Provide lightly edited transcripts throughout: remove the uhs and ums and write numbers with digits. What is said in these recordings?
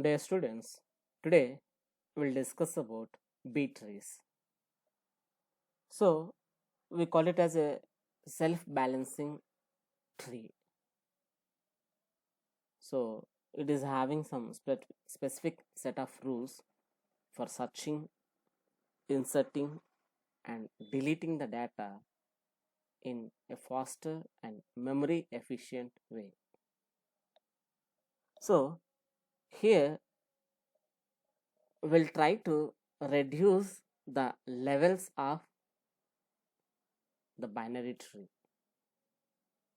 Dear students, today we'll discuss about B trees. So we call it as a self-balancing tree. So it is having some specific set of rules for searching, inserting, and deleting the data in a faster and memory efficient way. So here we'll try to reduce the levels of the binary tree.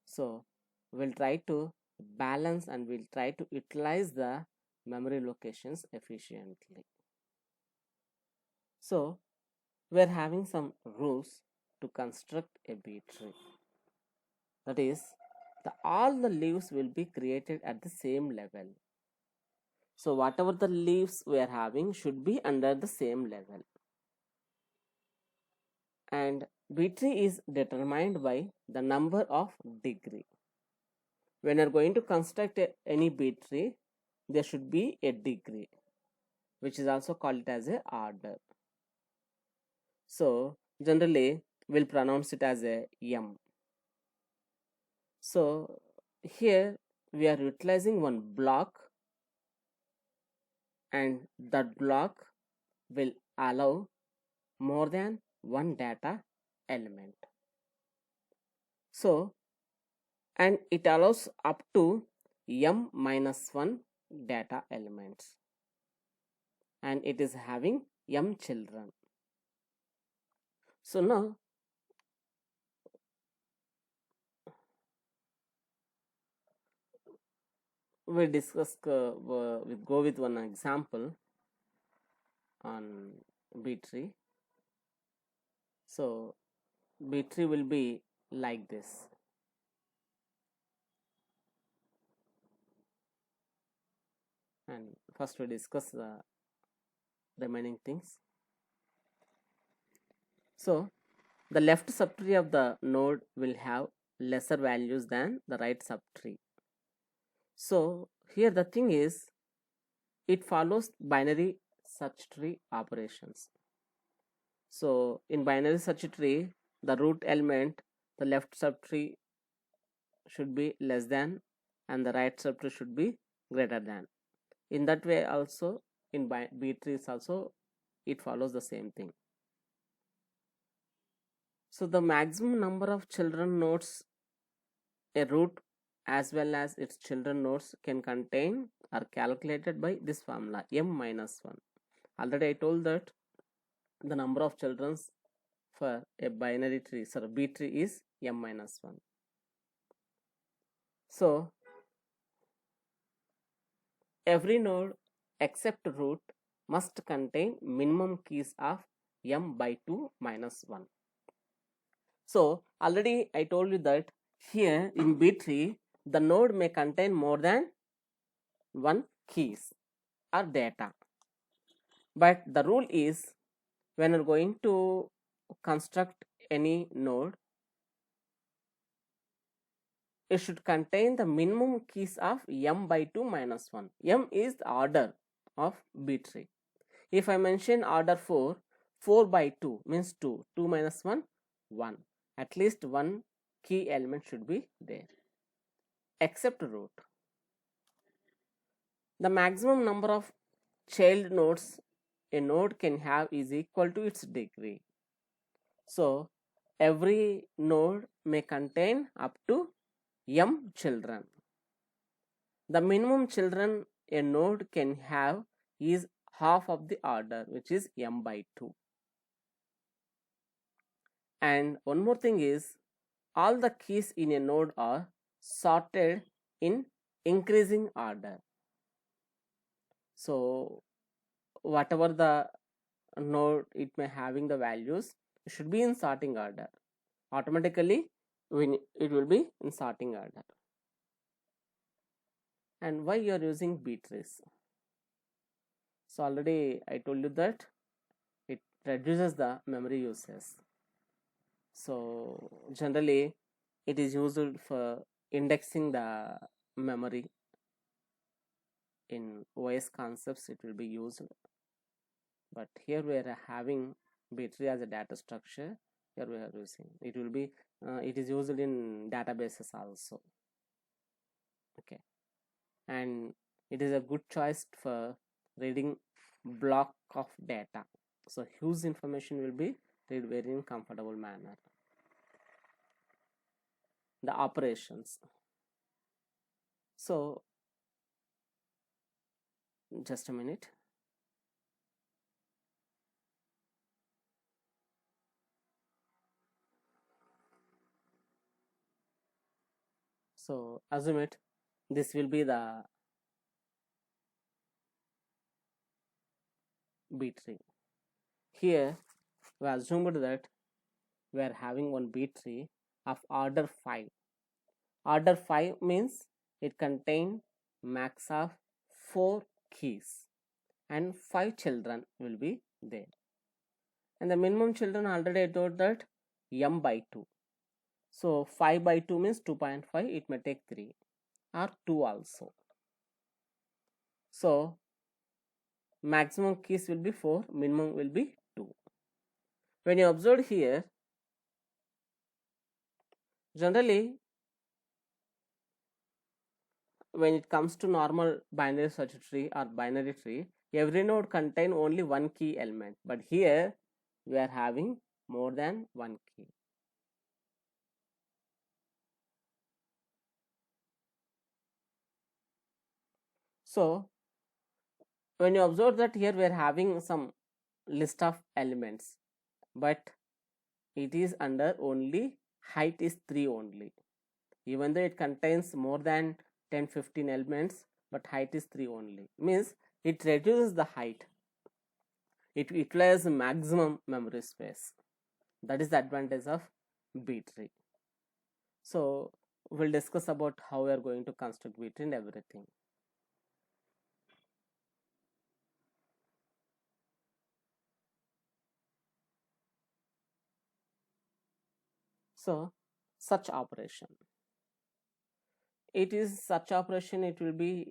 So we'll try to balance and we'll try to utilize the memory locations efficiently. So we're having some rules to construct a B tree. That is, all the leaves will be created at the same level. So whatever the leaves we are having should be under the same level. And B tree is determined by the number of degree. When you're going to construct any B tree, there should be a degree, which is also called as a order. So generally we'll pronounce it as a M. So here we are utilizing one block, and that block will allow more than one data element. So, and it allows up to M minus 1 data elements, and it is having M children. So now we discuss, we go with one example on B tree. So B tree will be like this. And first we discuss the remaining things. So the left subtree of the node will have lesser values than the right subtree. So here the thing is, it follows binary search tree operations. So in binary search tree, the root element, the left subtree should be less than and the right subtree should be greater than. In that way also, in B trees also it follows the same thing. So the maximum number of children nodes a root as well as its children nodes can contain are calculated by this formula M minus 1. Already I told that the number of children for a binary tree, sorry, B tree is M minus 1. So every node except root must contain minimum keys of M by 2 minus 1. So already I told you that here in B tree the node may contain more than one keys or data, but the rule is when you're going to construct any node, it should contain the minimum keys of M by 2 minus 1. M is the order of B tree. If I mention order 4, 4 by 2 means 2, 2 minus 1, 1. At least one key element should be there, except root. The maximum number of child nodes a node can have is equal to its degree. So every node may contain up to M children. The minimum children a node can have is half of the order, which is M by 2. And one more thing is, all the keys in a node are sorted in increasing order. So whatever the node it may having the values, it should be in sorting order. Automatically it will be in sorting order. And why you are using B trees? So already I told you that it reduces the memory uses. So generally it is used for indexing the memory, in OS concepts it will be used, but here we are having B-tree as a data structure. Here we are using it will be it is used in databases also. Okay, and it is a good choice for reading block of data, so huge information will be read very in comfortable manner. The operations, so just a minute. So assume it, this will be the B-tree. Here we assumed that we are having one B-tree of order 5. Order 5 means it contains max of 4 keys and 5 children will be there. And the minimum children already I told that m by 2. So 5 by 2 means 2.5, it may take 3 or 2 also. So maximum keys will be 4, minimum will be 2. When you observe here, generally when it comes to normal binary search tree or binary tree, every node contain only one key element, but here we are having more than one key. So when you observe that here we are having some list of elements, but it is under only height is 3 only, even though it contains more than 10-15 elements, but height is 3 only, means it reduces the height, it utilizes maximum memory space. That is the advantage of B-tree. So we'll discuss about how we are going to construct B-tree and everything. So such operation, it is such operation, it will be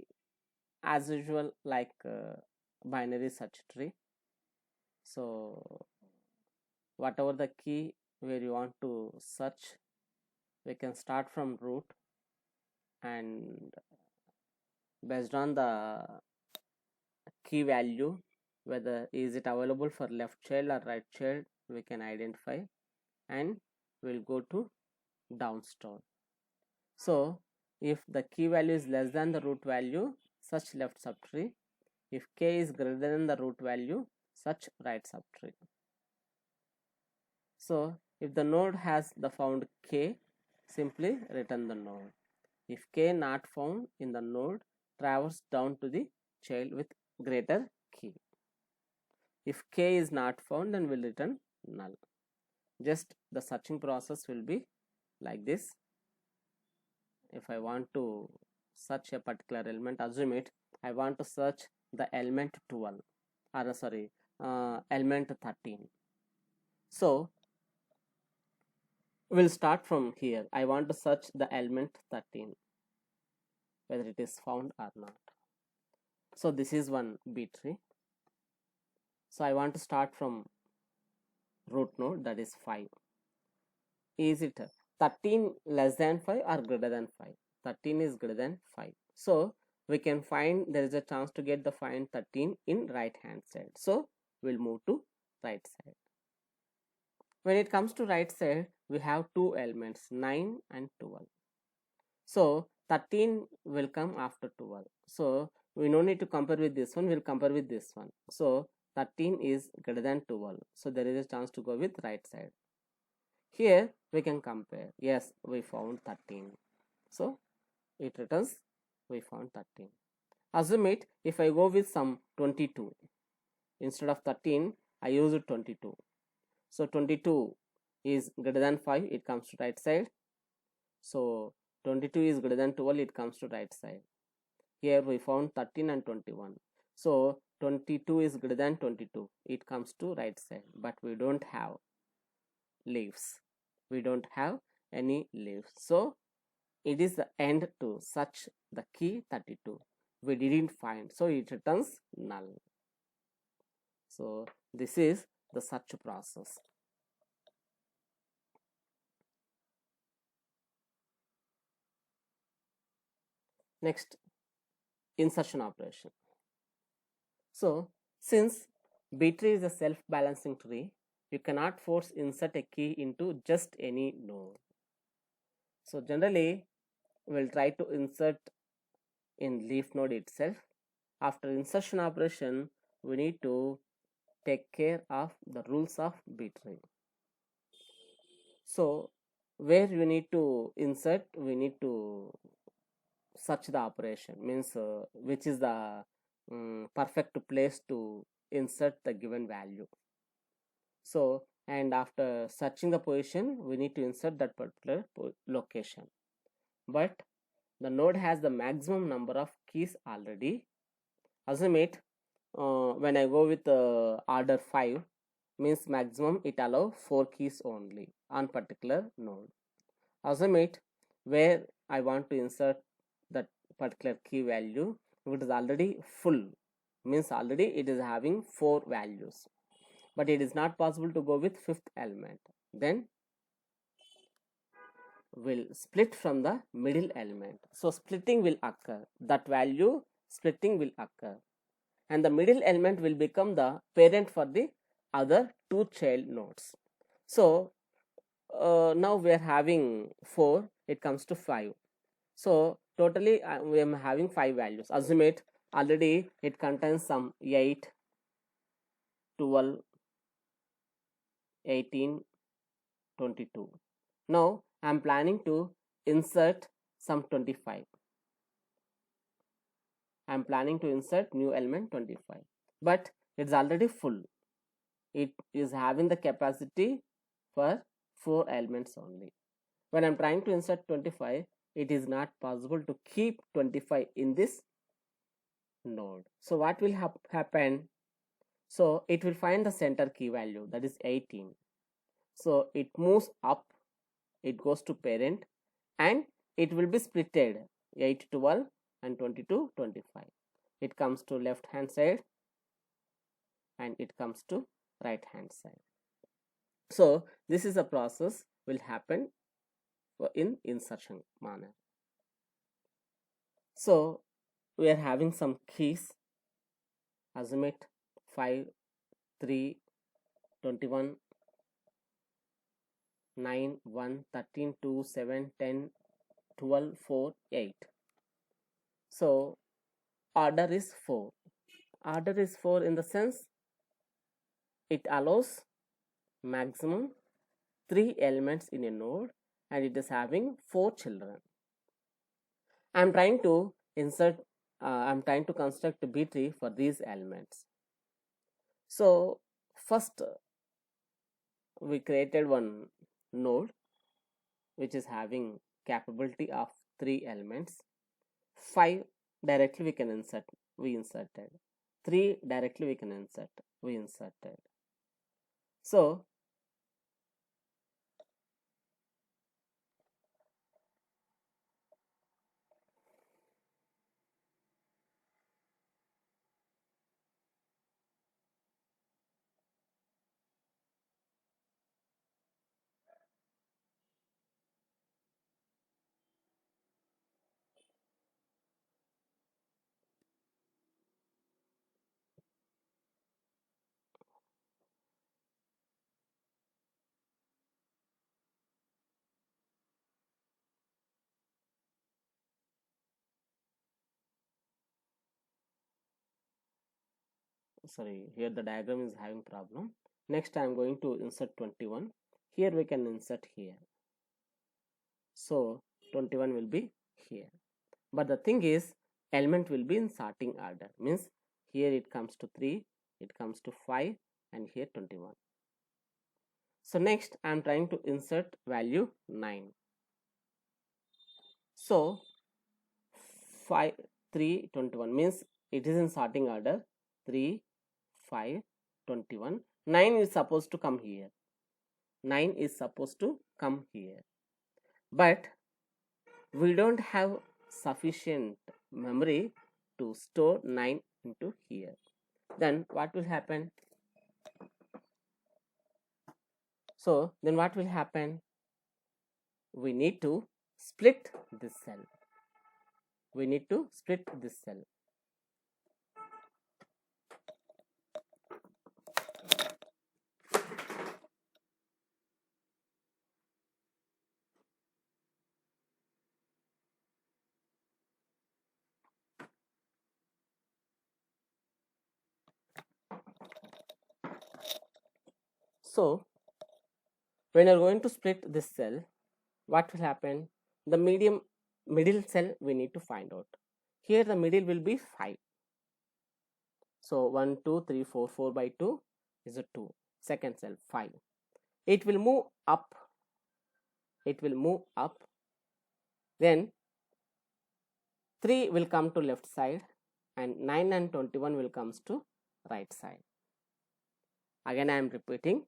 as usual like binary search tree. So whatever the key where you want to search, we can start from root, and based on the key value, whether is it available for left child or right child, we can identify, and we'll go to down store. So if the key value is less than the root value, such left subtree. If k is greater than the root value, such right subtree. So if the node has the found k, simply return the node. If k not found in the node, traverse down to the child with greater key. If k is not found, then we'll return null. Just the searching process will be like this. If I want to search a particular element, assume it, I want to search the element 12, or sorry, element 13. So we'll start from here. I want to search the element 13, whether it is found or not. So this is one B-tree. So I want to start from root node, that is 5. Is it 13 less than 5 or greater than 5? 13 is greater than 5. So we can find there is a chance to get the find 13 in right hand side. So we'll move to right side. When it comes to right side, we have two elements, 9 and 12. So 13 will come after 12. So we no need to compare with this one, we'll compare with this one. So 13 is greater than 12. So there is a chance to go with right side. Here we can compare. Yes, we found 13. So it returns we found 13. Assume it, if I go with some 22, instead of 13 I use 22. So 22 is greater than 5, it comes to right side. So 22 is greater than 12, it comes to right side. Here we found 13 and 21. So 22 is greater than 22, it comes to right side, but we don't have leaves. We don't have any leaves. So it is the end to search the key 32. we didn't find, so it returns null. So this is the search process. Next, insertion operation. So since B tree is a self-balancing tree, you cannot force insert a key into just any node. So generally we'll try to insert in leaf node itself. After insertion operation, we need to take care of the rules of B tree. So where we need to insert, we need to search the operation, means which is the perfect place to insert the given value. So, and after searching the position, we need to insert that particular location. But the node has the maximum number of keys already. Assume it when I go with order 5, means maximum it allow 4 keys only on particular node. Assume it where I want to insert that particular key value, if it is already full, means already it is having 4 values, but it is not possible to go with 5th element, then will split from the middle element. So splitting will occur, that value splitting will occur, and the middle element will become the parent for the other 2 child nodes. So now we are having 4, it comes to 5. So totally we am having 5 values. Assume it already it contains some 8, 12, 18, 22. Now I am planning to insert some 25. I am planning to insert new element 25, but it's already full. It is having the capacity for 4 elements only. When I am trying to insert 25, it is not possible to keep 25 in this node. So what will happen? So it will find the center key value, that is 18. So it moves up, it goes to parent, and it will be splitted 8, 12 and 22, 25. It comes to left hand side and it comes to right hand side. So this is a process will happen in insertion manner. So we are having some keys. Assume it 5, 3, 21, 9, 1, 13, 2, 7, 10, 12, 4, 8. So order is 4. Order is 4 in the sense it allows maximum 3 elements in a node and it is having 4 children. I am trying to insert, I am trying to construct a B tree for these elements. So first we created one node which is having capability of 3 elements. 5 directly we can insert, we inserted. 3 directly we can insert, we inserted. So sorry, here the diagram is having problem. Next I am going to insert 21. Here we can insert here. So 21 will be here. But the thing is, element will be in sorting order. Means here it comes to 3, it comes to 5 and here 21. So next I am trying to insert value 9. So 5, 3, 21 means it is in sorting order. 3, 5, 21. 9 is supposed to come here. 9 is supposed to come here. But we don't have sufficient memory to store 9 into here. Then what will happen? So then what will happen? We need to split this cell. We need to split this cell. So when you're going to split this cell, what will happen? The middle cell we need to find out. Here the middle will be 5. So 1, 2, 3, 4, 4 by 2 is a 2. Second cell 5. It will move up. It will move up. Then 3 will come to left side and 9 and 21 will comes to right side. Again I am repeating.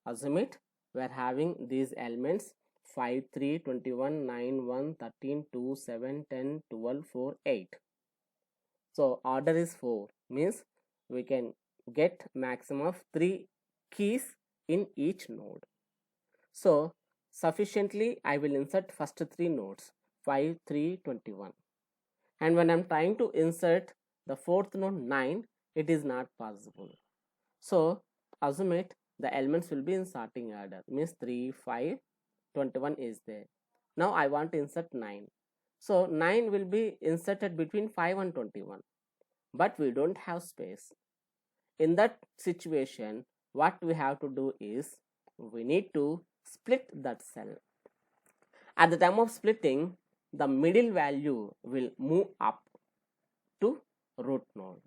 Assume it. We are having these elements 5, 3, 21, 9, 1, 13, 2, 7, 10, 12, 4, 8. So order is 4, means we can get maximum of 3 keys in each node. So sufficiently I will insert first 3 nodes 5, 3, 21. And when I am trying to insert the fourth node 9, it is not possible. So assume it, the elements will be in sorting order, means 3, 5, 21 is there. Now I want to insert 9. So 9 will be inserted between 5 and 21. But we don't have space. In that situation, what we have to do is we need to split that cell. At the time of splitting, the middle value will move up to root node.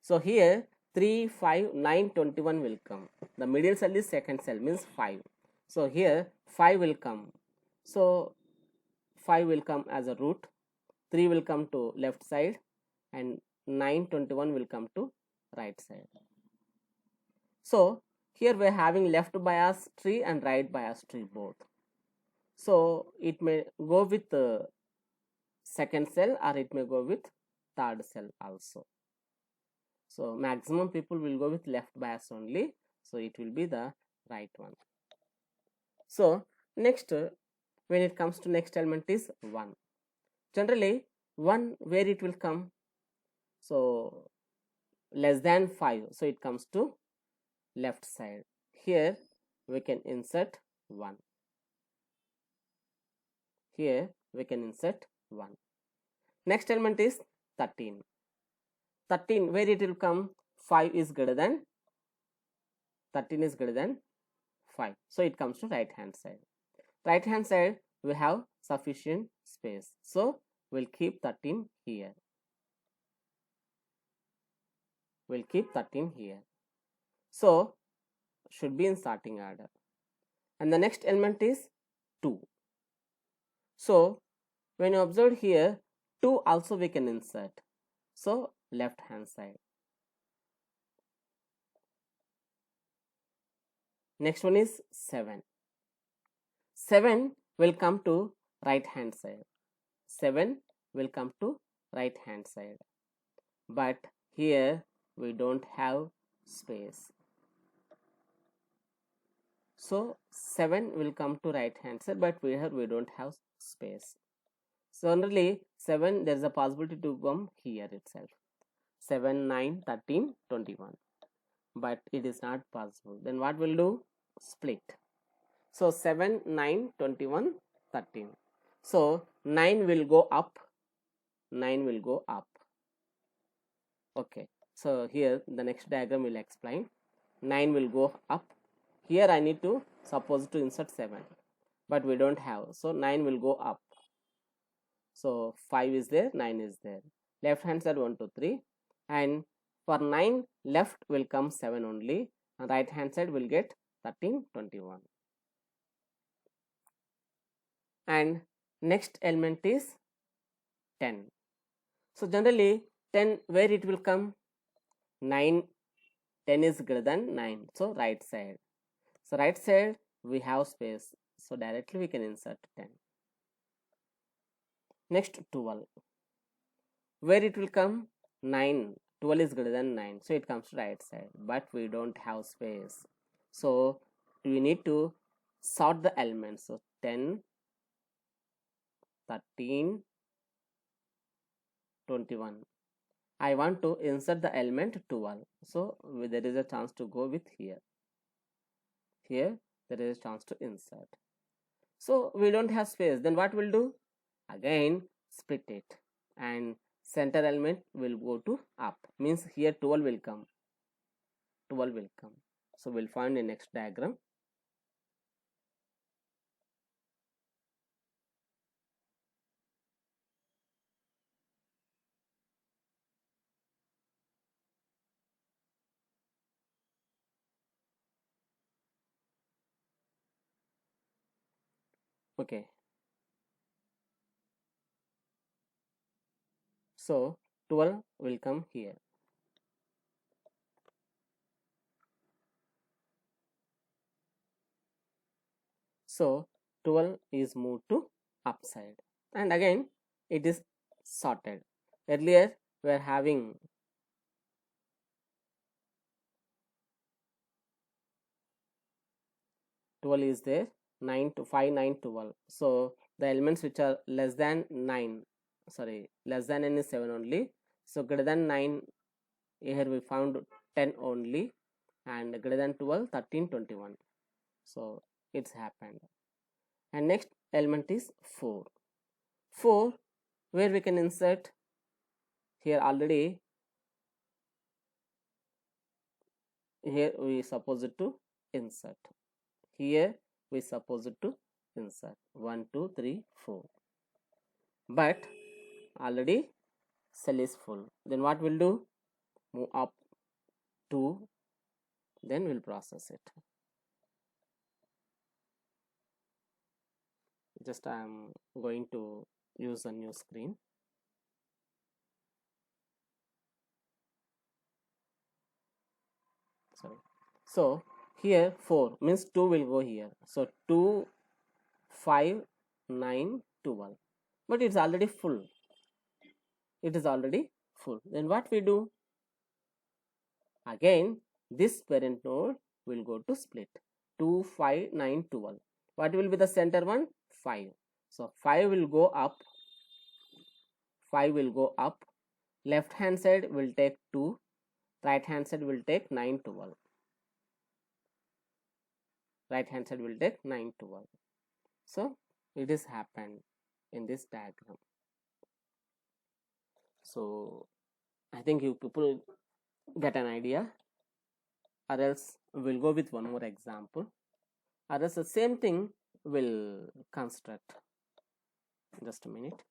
So here 3, 5, 9, 21 will come. The middle cell is second cell, means 5. So here 5 will come. So 5 will come as a root, 3 will come to left side, and 9, 21 will come to right side. So here we are having left bias tree and right bias tree both. So it may go with the second cell or it may go with third cell also. So maximum people will go with left bias only. So it will be the right one. So next, when it comes to next element is 1. Generally 1 where it will come? So less than 5. So it comes to left side. Here we can insert 1. Here we can insert 1. Next element is 13. 13 where it will come? 5 is greater than 13 is greater than 5. So it comes to right hand side. Right hand side we have sufficient space. So we'll keep 13 here. We'll keep 13 here. So should be in sorting order. And the next element is 2. So when you observe here, 2 also we can insert. So left hand side. Next one is 7. 7 will come to right hand side. 7 will come to right hand side. But here we don't have space. So 7 will come to right hand side, but here we don't have space. So generally 7 there is a possibility to come here itself. 7, 9, 13, 21. But it is not possible. Then what will do? Split. So 7, 9, 21, 13. So 9 will go up. 9 will go up. Okay. So here the next diagram will explain. 9 will go up. Here I need to suppose to insert 7. But we don't have. So 9 will go up. So 5 is there, 9 is there. Left hand side 1, 2, 3. And for 9 left will come 7 only. And right hand side will get 13, 21. And next element is 10. So generally 10 where it will come? 9, 10 is greater than 9. So right side. So right side we have space. So directly we can insert 10. Next 12. Where it will come? 9. 12 is greater than 9. So it comes to right side. But we don't have space. So we need to sort the elements. So 10, 13, 21. I want to insert the element 12. So there is a chance to go with here. Here there is a chance to insert. So we don't have space. Then what we'll do? Again split it, and center element will go to up. Means here 12 will come. 12 will come. So we'll find the next diagram. Okay. So 12 will come here. So 12 is moved to upside, and again it is sorted. Earlier we are having 12 is there, 9 to 5, 9, 12. So the elements which are less than 9, sorry, less than n is 7 only. So greater than 9, here we found 10 only, and greater than 12, 13, 21. So it's happened. And next element is 4. 4, where we can insert? Here already, here we suppose it to insert. Here we suppose it to insert 1, 2, 3, 4. But already cell is full. Then what we'll do? Move up 2, then we'll process it. Just I am going to use a new screen. Sorry. So here 4 means 2 will go here. So 2, 5, 9, 12. But it's already full. It is already full. Then what we do? Again, this parent node will go to split. 2, 5, 9, 12. What will be the center one? 5. So 5 will go up. 5 will go up. Left hand side will take 2. Right hand side will take 9, 12. Right hand side will take 9, 12. So it is happened in this diagram. So I think you people get an idea, or else we'll go with one more example, or else the same thing will construct. Just a minute.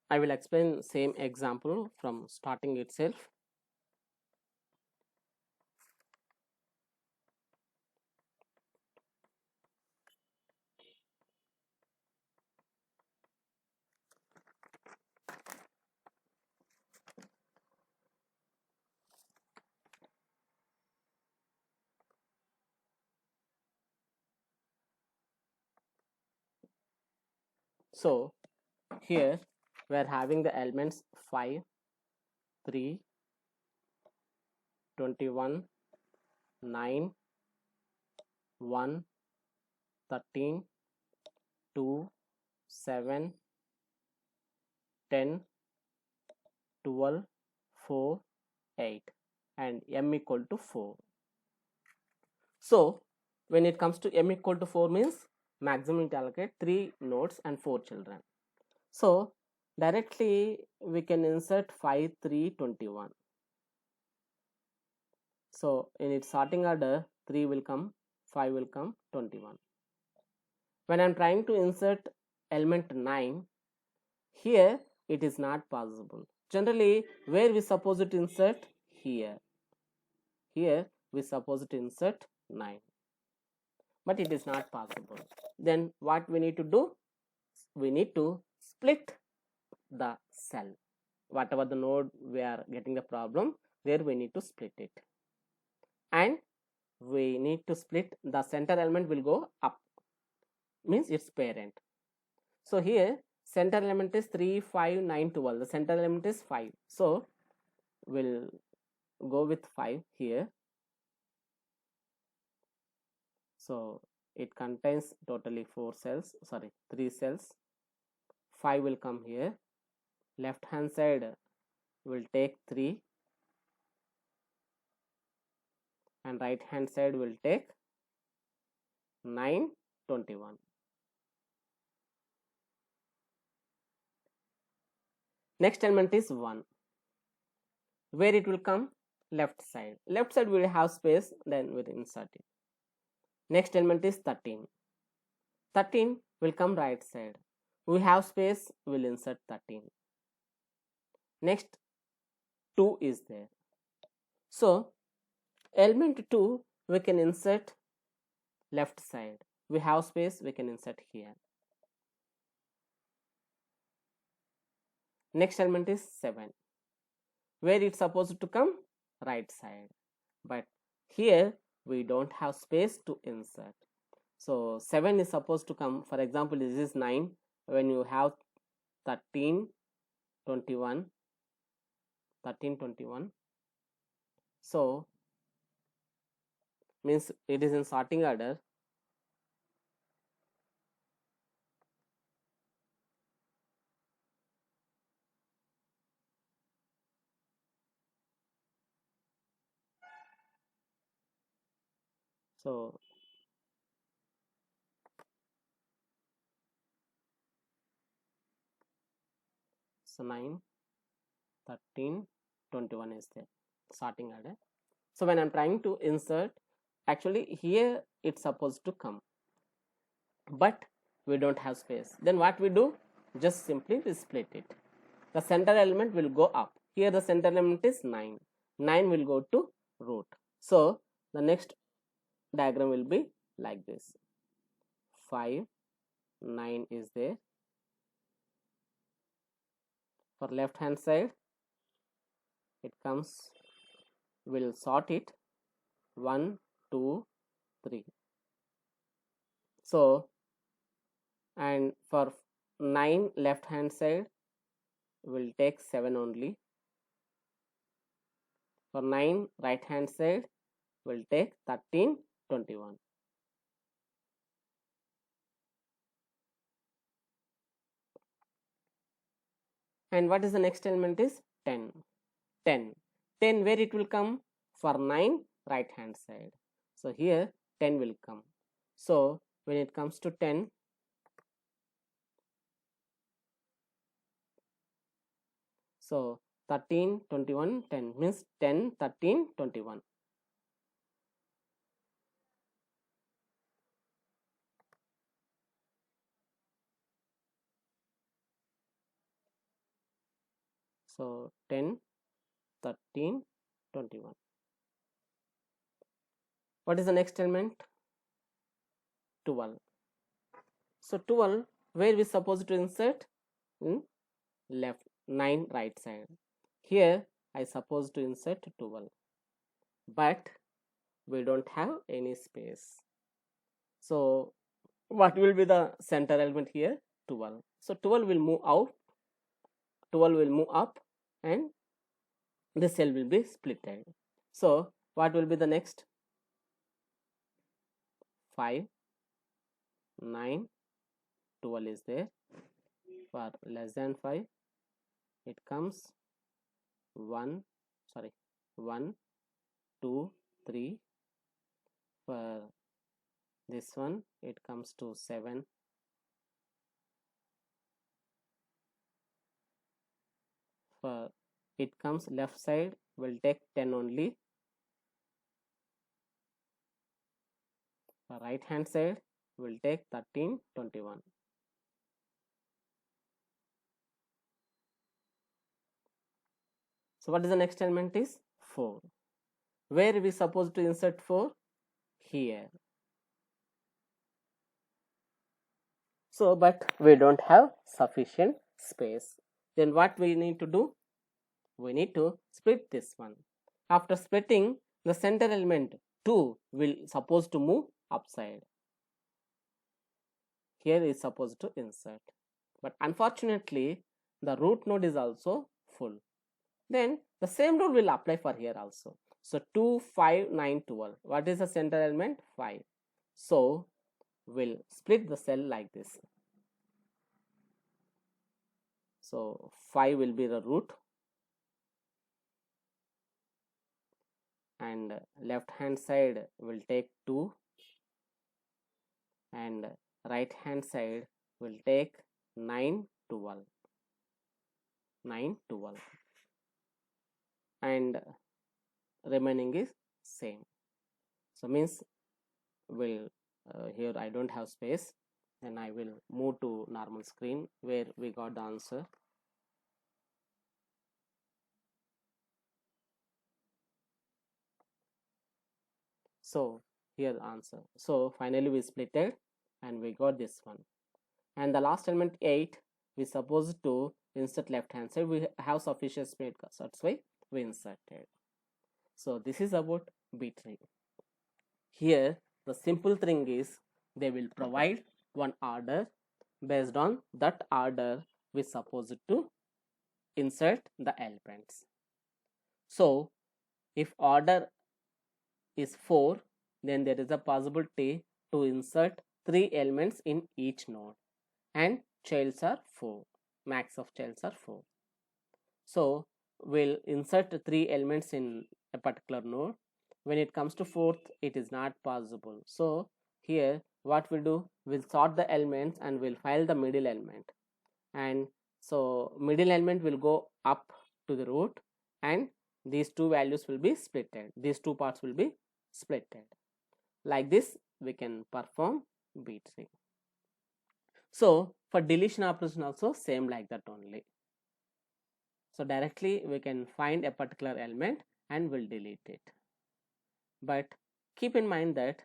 I will explain same example from starting itself. So here we are having the elements 5, 3, 21, 9, 1, 13, 2, 7, 10, 12, 4, 8, and m equal to 4. So when it comes to m equal to 4 means maximum to allocate 3 nodes and 4 children. So directly we can insert 5, 3, 21. So in its sorting order, 3 will come, 5 will come, 21. When I'm trying to insert element 9, here it is not possible. Generally, where we suppose to insert? Here. Here we suppose to insert 9, but it is not possible. Then what we need to do? We need to split the cell. Whatever the node we are getting the problem, there we need to split it. And we need to split, the center element will go up, means its parent. So here center element is 3, 5, 9, 12. The center element is 5. So we'll go with 5 here. So it contains totally 4 cells, sorry, 3 cells. 5 will come here. Left hand side will take 3 and right hand side will take 9, 21. Next element is 1. Where it will come? Left side. Left side will have space, then we'll insert it. Next element is 13. 13 will come right side. We have space, we'll insert 13. Next 2 is there. So element 2 we can insert left side. We have space, we can insert here. Next element is 7. Where it's supposed to come? Right side. But here we don't have space to insert. So 7 is supposed to come, for example, this is 9. When you have 13, 21, 13, 21. So means it is in sorting order. So 9, 13, 21 is there, sorting order. So when I'm trying to insert, actually here it's supposed to come, but we don't have space. Then what we do? Just simply we split it. The center element will go up. Here the center element is 9. 9 will go to root. So the next diagram will be like this. 5, 9 is there. For left hand side, it comes, we'll sort it 1, 2, 3. So, and for 9 left hand side, we'll take 7 only. For 9 right hand side, we'll take 13, 21. And what is the next element is 10. 10. 10 where it will come? For 9 right hand side. So here 10 will come. So when it comes to 10, so 13, 21, 10 means 10, 13, 21. So 10, 13, 21. What is the next element? 12. So 12 where we supposed to insert? Left, 9 right side. Here I suppose to insert 12, but we don't have any space. So what will be the center element here? 12. So 12 will move out, 12 will move up, and this cell will be splitted. So what will be the next? 5, 9, 12 is there. For less than 5, it comes 1, 2, 3. For this one, it comes to 7. For it comes left side, will take 10 only. For right hand side, will take 13, 21. So what is the next element is 4. Where we supposed to insert 4? Here. So but we don't have sufficient space. Then what we need to do? We need to split this one. After splitting, the center element 2 will supposed to move upside. Here is supposed to insert. But unfortunately, the root node is also full. Then the same rule will apply for here also. So 2, 5, 9, 12. What is the center element? 5. So we'll split the cell like this. So 5 will be the root, and left hand side will take 2, and right hand side will take 9, 12. 9, 12. And remaining is same. So means will here I don't have space, and I will move to normal screen where we got the answer. So here answer. So finally we splitted and we got this one. And the last element 8, we supposed to insert left hand side. We have sufficient space, that's why we inserted. So this is about B tree. Here the simple thing is they will provide one order. Based on that order, we supposed to insert the elements. So if order is 4, then there is a possibility to insert 3 elements in each node, and childs are 4. Max of childs are 4. So we'll insert 3 elements in a particular node. When it comes to 4th, it is not possible. So here what we'll do, we'll sort the elements and we'll file the middle element, and so middle element will go up to the root, and these two values will be splitted. These two parts will be splitted. Like this we can perform B tree. So for deletion operation also same like that only. So directly we can find a particular element and we'll delete it. But keep in mind that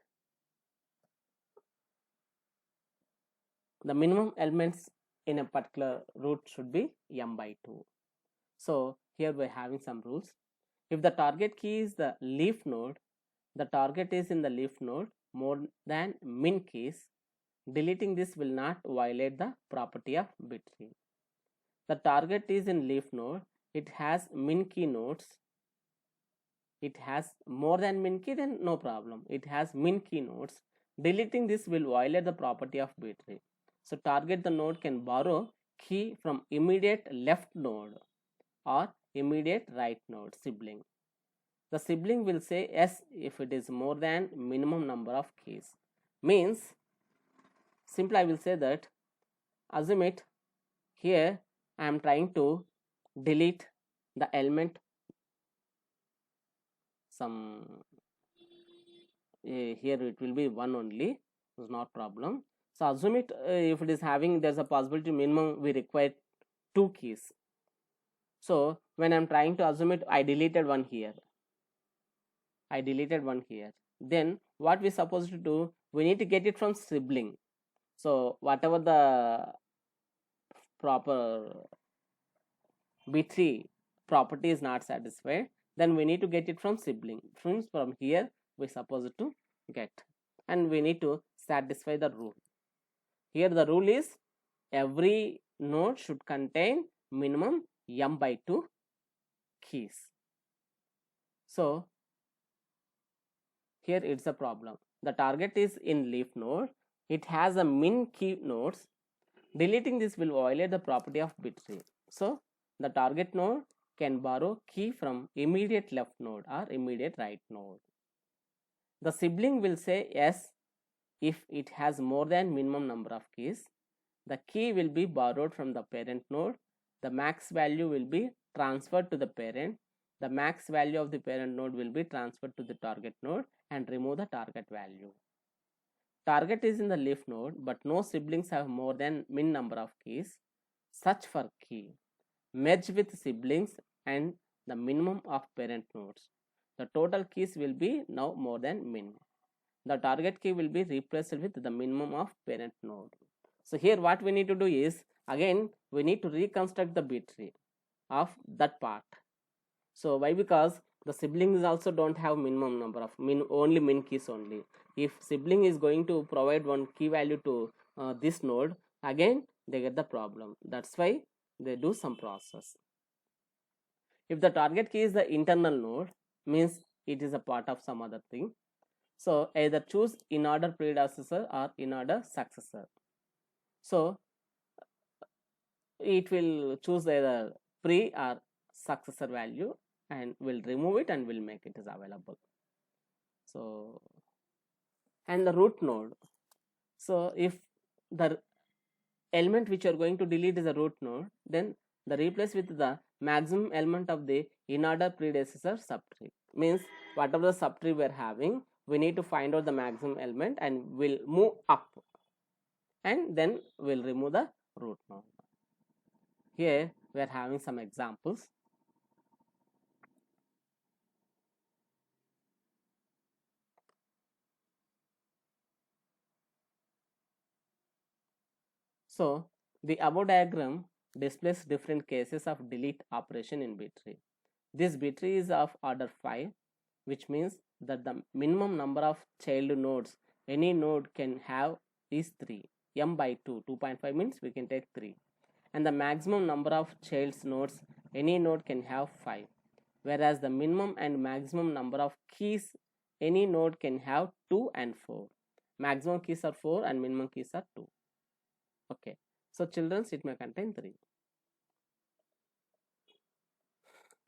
the minimum elements in a particular root should be m by 2. So here we're having some rules. If the target key is the leaf node, the target is in the leaf node more than min keys, deleting this will not violate the property of B tree. The target is in leaf node, it has min key nodes, it has more than min key, then no problem, it has min key nodes, deleting this will violate the property of B tree. So target the node can borrow key from immediate left node or immediate right node sibling. The sibling will say yes if it is more than minimum number of keys. Means simply I will say that, assume it here I am trying to delete the element some here it will be 1 only, it's not problem. So assume it if it is having, there's a possibility minimum we require 2 keys. So when I'm trying to assume it, I deleted one here. Then what we supposed to do, we need to get it from sibling. So whatever the proper B3 property is not satisfied, then we need to get it from sibling. From here we supposed to get, and we need to satisfy the rule. Here the rule is every node should contain minimum m by 2 keys. So here it's a problem. The target is in leaf node, it has a min key nodes, deleting this will violate the property of B tree. So the target node can borrow key from immediate left node or immediate right node. The sibling will say yes if it has more than minimum number of keys. The key will be borrowed from the parent node. The max value will be transferred to the parent. The max value of the parent node will be transferred to the target node and remove the target value. target is in the leaf node, but no siblings have more than min number of keys. Search for key. Merge with siblings and the minimum of parent nodes. The total keys will be now more than min. The target key will be replaced with the minimum of parent node. So here what we need to do is, again we need to reconstruct the B tree of that part. So why? Because the siblings also don't have minimum number of only min keys only. If sibling is going to provide one key value to this node, again they get the problem. That's why they do some process. If the target key is the internal node, means it is a part of some other thing. So either choose in order predecessor or in order successor. So it will choose either pre or successor value and will remove it and will make it is available. So, and the root node. So if the element which you are going to delete is a root node, then the replace with the maximum element of the in order predecessor subtree. Means whatever the subtree we are having, we need to find out the maximum element and we'll move up and then we'll remove the root node. Here we are having some examples. So the above diagram displays different cases of delete operation in B tree. This B tree is of order 5, which means that the minimum number of child nodes any node can have is 3. M by 2, 2.5 means we can take 3. And the maximum number of child's nodes any node can have 5. Whereas the minimum and maximum number of keys any node can have 2 and 4. Maximum keys are 4 and minimum keys are 2. Okay, so children, it may contain 3.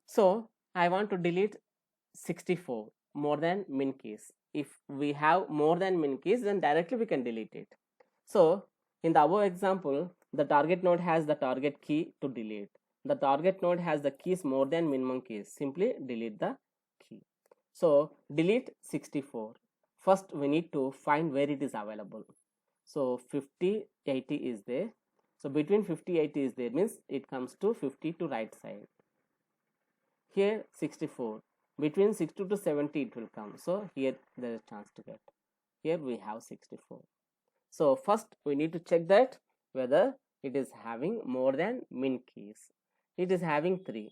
So I want to delete 64 more than min keys. If we have more than min keys, then directly we can delete it. So in the above example, the target node has the target key to delete. The target node has the keys more than minimum keys. Simply delete the key. So delete 64. First we need to find where it is available. So 50, 80 is there. So between 50, 80 is there, means it comes to 50 to right side. Here 64. Between 60 to 70 it will come. So here there is chance to get. Here we have 64. So first we need to check that whether it is having more than min keys. It is having 3.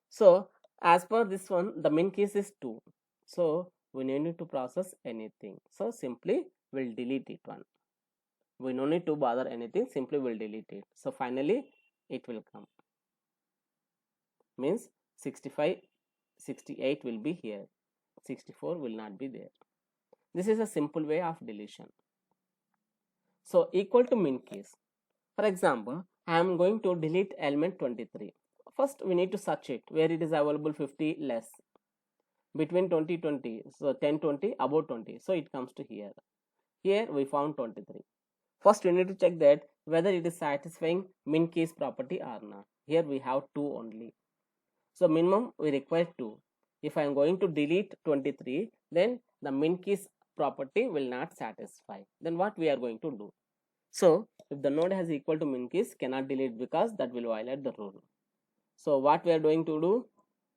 So as per this one, the min keys is 2. So we no need to process anything. So simply we'll delete it one. We no need to bother anything. Simply we'll delete it. So finally it will come. Means 65, 68 will be here. 64 will not be there. This is a simple way of deletion. So equal to min keys. For example, I am going to delete element 23. First we need to search it where it is available 50 less. Between 20, 20. So 10, 20, above 20. So it comes to here. Here we found 23. First we need to check that whether it is satisfying min keys property or not. Here we have 2 only. So minimum we require 2. If I am going to delete 23, then the min keys property will not satisfy. Then what we are going to do? So if the node has equal to min keys, cannot delete because that will violate the rule. So what we are going to do?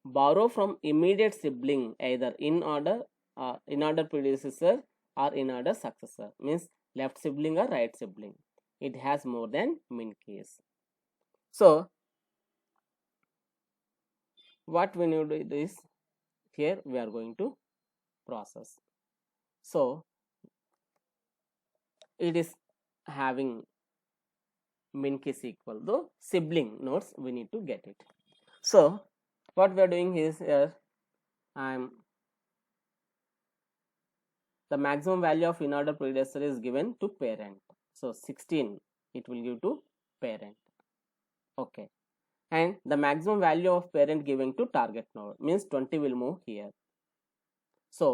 Borrow from immediate sibling either in order predecessor or in order successor. Means left sibling or right sibling. It has more than min keys. So what we need to do is, here we are going to process. So it is having min keys equal, though sibling nodes we need to get it. So what we are doing is here the maximum value of in order predecessor is given to parent. So 16 it will give to parent. Okay, and the maximum value of parent given to target node means 20 will move here. So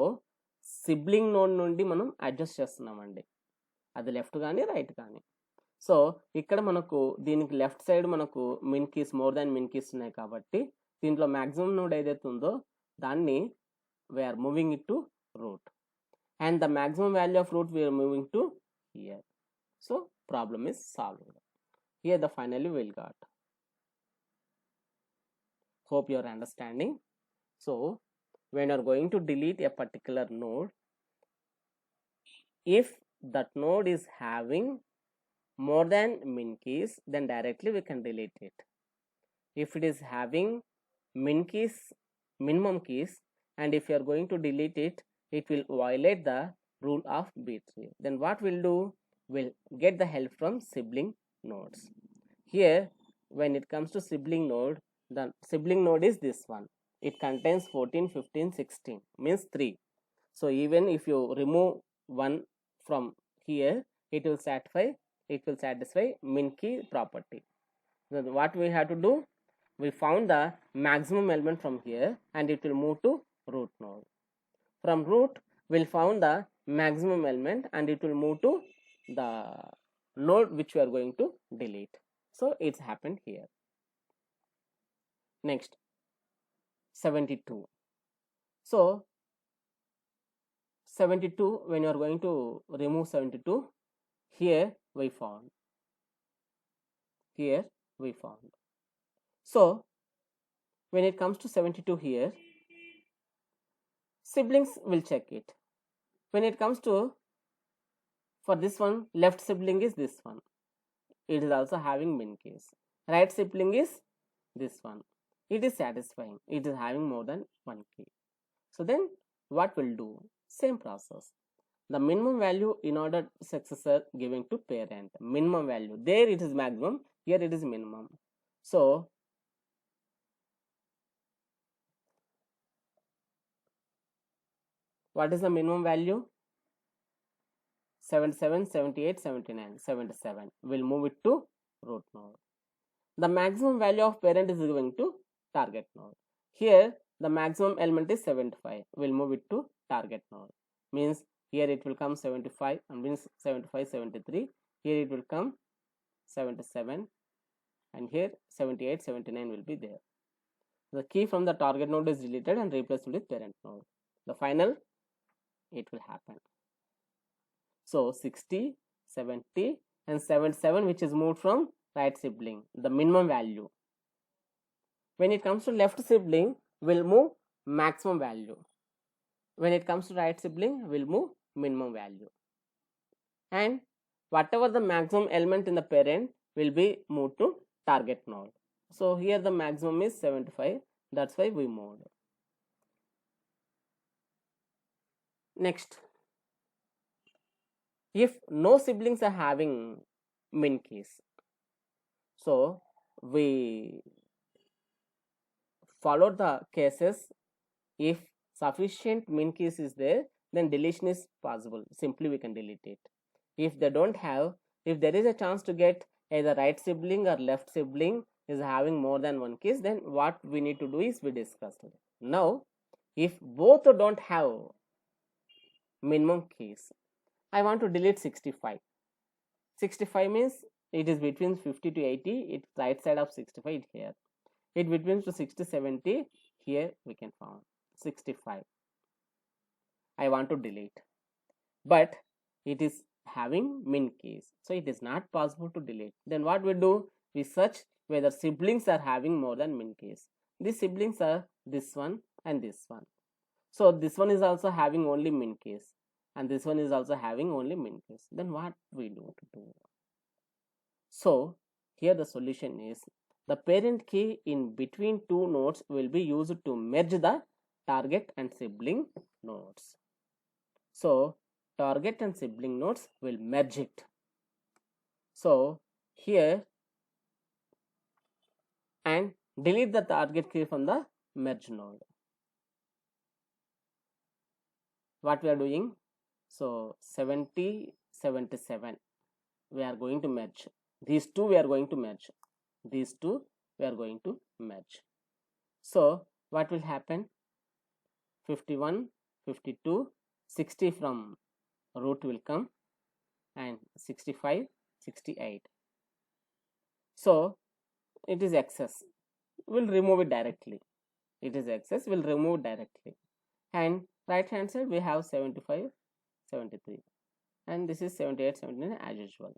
sibling node నుండి మనం adjust చేస్తున్నామండి, అది left కానీ right కానీ. So ఇక్కడ మనకు దీనికి left side మనకు min keys more than min keys ఉన్నాయి కాబట్టి దీంట్లో మ్యాక్సిమం నోడ్ ఏదైతే ఉందో దాన్ని we're moving it to root. and the maximum value of root we are moving to here. So problem is solved. Here the finally we'll got. Hope you are understanding. So when you are going to delete a particular node, if that node is having more than min keys, then directly we can delete it. If it is having min keys, minimum keys, and if you are going to delete it, it will violate the rule of B-tree. Then what we'll do, we'll get the help from sibling nodes. Here when it comes to sibling node, the sibling node is this one. It contains 14, 15, 16, means 3. So even if you remove one from here, it will satisfy min key property. Then what we have to do, we found the maximum element from here and it will move to root node. From root we'll found the maximum element and it will move to the node which we are going to delete. So it's happened here. Next, 72. So 72, when you are going to remove 72, here we found. So when it comes to 72 here, siblings will check it. When it comes to, for this one, left sibling is this one. It is also having min keys. Right sibling is this one. It is satisfying. It is having more than one key. So then what we'll do? Same process. The minimum value in order successor giving to parent. Minimum value. There it is maximum. Here it is minimum. So what is the minimum value? 77, 78, 79, 77. We'll move it to root node. The maximum value of parent is going to target node. Here the maximum element is 75. We'll move it to target node. Means here it will come 75 and means 75, 73. Here it will come 77 and here 78, 79 will be there. The key from the target node is deleted and replaced with parent node. The final, it will happen. So 60, 70 and 77 which is moved from right sibling, the minimum value. When it comes to left sibling, we'll move maximum value. When it comes to right sibling, we'll move minimum value. And whatever the maximum element in the parent will be moved to target node. So here the maximum is 75. That's why we moved. Next, if no siblings are having min keys, so we follow the cases. If sufficient min keys is there, then deletion is possible. Simply we can delete it. If they don't have, if there is a chance to get either right sibling or left sibling is having more than one keys, then what we need to do is we discussed. Now if both don't have minimum keys, I want to delete 65. 65 means it is between 50 to 80. It's right side of 65 here. It between to 60, 70. Here we can find 65. I want to delete, but it is having min keys, so it is not possible to delete. Then what we do? We search whether siblings are having more than min keys. These siblings are this one and this one. So this one is also having only min keys and this one is also having only min keys. Then what we do to do? So here the solution is the parent key in between two nodes will be used to merge the target and sibling nodes. So target and sibling nodes will merge it. So here and delete the target key from the merge node. What we are doing? So 70, 77 we are going to merge. These two we are going to merge. These two we are going to merge. So what will happen? 51, 52, 60 from root will come and 65, 68. So it is excess. We'll remove it directly. It is excess. We'll remove directly. And right hand side we have 75 73, and this is 78, 79 as usual.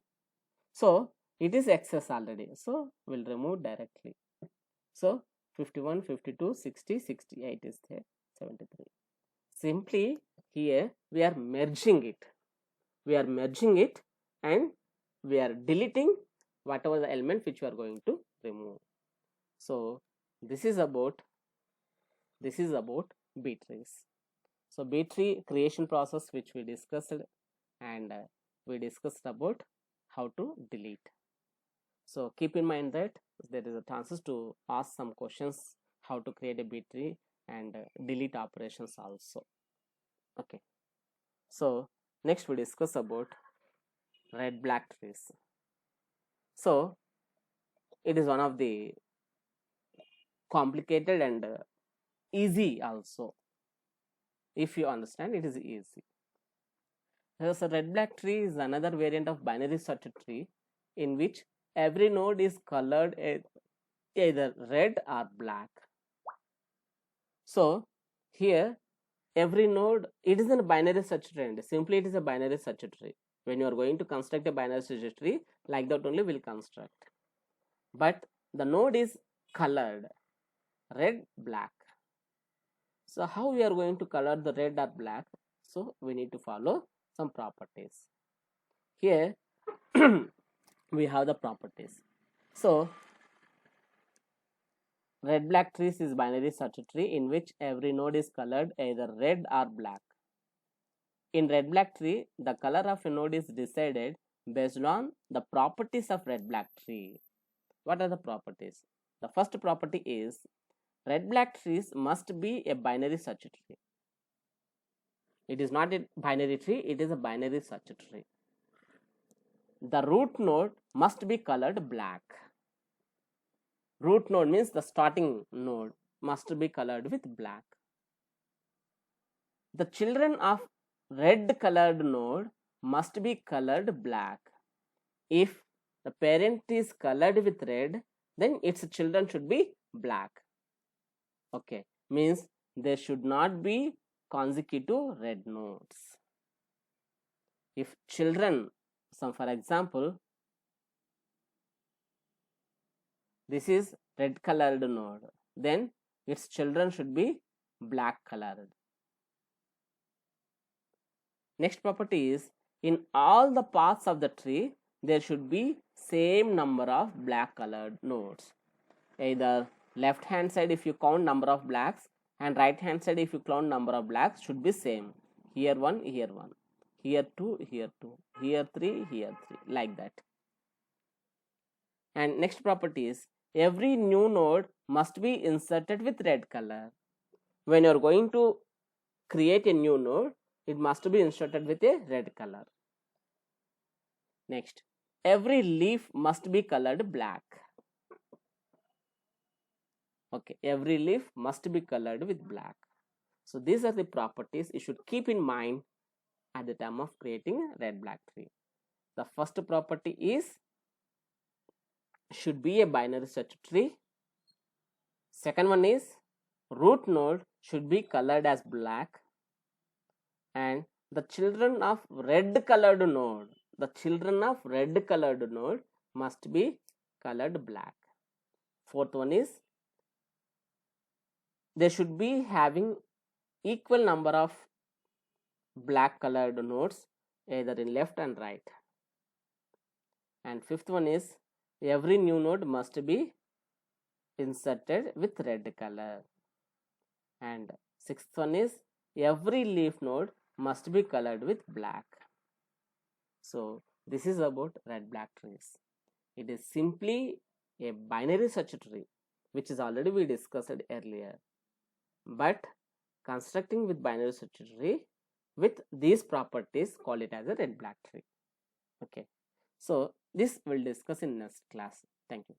So it is excess already, so we'll remove directly. So 51, 52, 60, 68 is there, 73. Simply here we are merging it. We are merging it and we are deleting whatever the element which we are going to remove. So this is about B trees. So B tree creation process which we discussed, and we discussed about how to delete. So keep in mind that there is a chances to ask some questions how to create a B tree and delete operations also. Okay. So next we discuss about red black trees. So it is one of the complicated and easy also. If you understand, it is easy. So red black tree is another variant of binary search tree in which every node is colored either red or black. So here every node, it is a binary search tree. Simply it is a binary search tree. When you are going to construct a binary search tree, like that only will construct. But the node is colored red, black. So how we are going to color the red or black? So we need to follow some properties. Here we have the properties. So red black trees is binary search tree in which every node is colored either red or black. In red black tree, the color of a node is decided based on the properties of red black tree. What are the properties? The first property is red black trees must be a binary search tree. It is not a binary tree, it is a binary search tree. The root node must be colored black. Root node means the starting node must be colored with black. The children of red colored node must be colored black. If the parent is colored with red, then its children should be black. Okay, means there should not be consecutive red nodes. If children, for example, this is red colored node, then its children should be black colored. Next property is in all the paths of the tree there should be same number of black colored nodes. Either left hand side if you count number of blacks and right hand side if you count number of blacks should be same. Here 1, here 1, here 2, here 2, here 3, here 3, like that. And next property is every new node must be inserted with red color. When you are going to create a new node, it must be inserted with a red color. Next, every leaf must be colored black. Okay, every leaf must be colored with black. So these are the properties you should keep in mind at the time of creating a red black tree. The first property is should be a binary search tree. Second one is root node should be colored as black, and the children of red colored node, must be colored black. Fourth one is they should be having equal number of black colored nodes either in left and right. And fifth one is every new node must be inserted with red color. And sixth one is every leaf node must be colored with black. So this is about red black trees. It is simply a binary search tree, which is already we discussed earlier. But constructing with binary search tree with these properties, call it as a red black tree. Okay, so this we'll discuss in next class. Thank you.